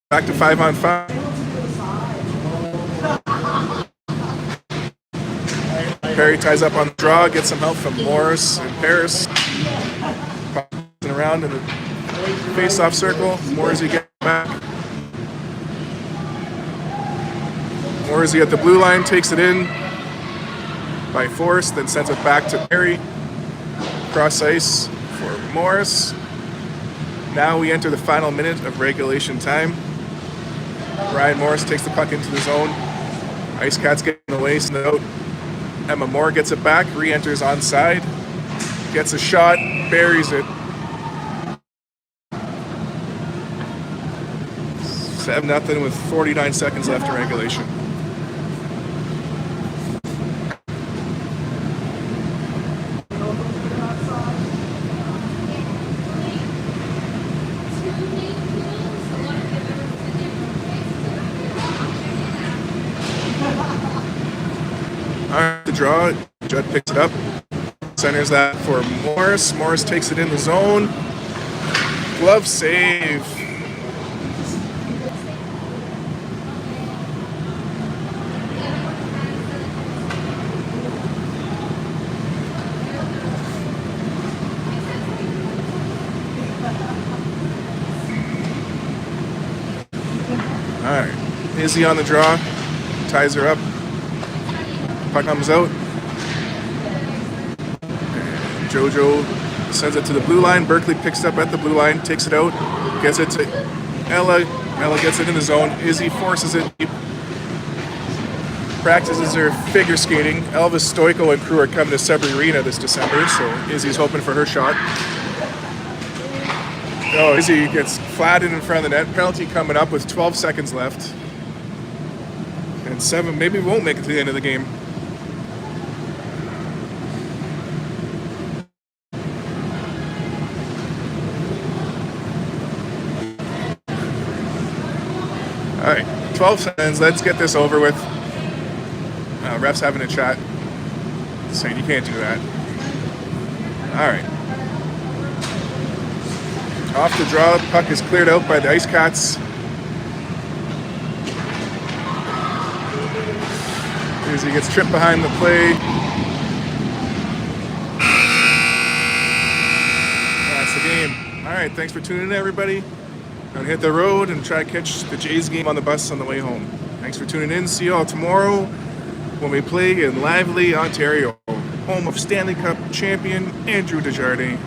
Back to 5-on-5. Perry ties up on the draw, gets some help from Morris and Paris. Passing around in the face-off circle. Morrissey gets back. Morrissey at the blue line takes it in by force, then sends it back to Perry. Cross ice for Morris. Now we enter the final minute of regulation time. Ryan Morris takes the puck into the zone. Ice Cats get in the way, send it out. Emma Moore gets it back, re-enters onside. Gets a shot, buries it. 7-0 with 49 seconds left in regulation. The draw, Judd picks it up, centers that for Morris. Morris takes it in the zone. Glove save. All right, Izzy on the draw, ties her up. Puck comes out. And JoJo sends it to the blue line. Berkeley picks it up at the blue line, takes it out, gets it to Ella. Ella gets it in the zone. Izzy forces it deep. Practices her figure skating. Elvis Stoico and crew are coming to Sudbury Arena this December, so Izzy's hoping for her shot. Oh, Izzy gets flattened in front of the net. Penalty coming up with 12 seconds left. And 7, maybe we won't make it to the end of the game. All right, 12 seconds. Let's get this over with. Ref's having a chat, saying you can't do that. All right. Off the draw, puck is cleared out by the Ice Cats. Izzy gets tripped behind the play. That's the game. All right, thanks for tuning in, everybody. I'm gonna hit the road and try to catch the Jays game on the bus on the way home. Thanks for tuning in. See you all tomorrow when we play in Lively, Ontario, home of Stanley Cup champion Andrew Desjardins.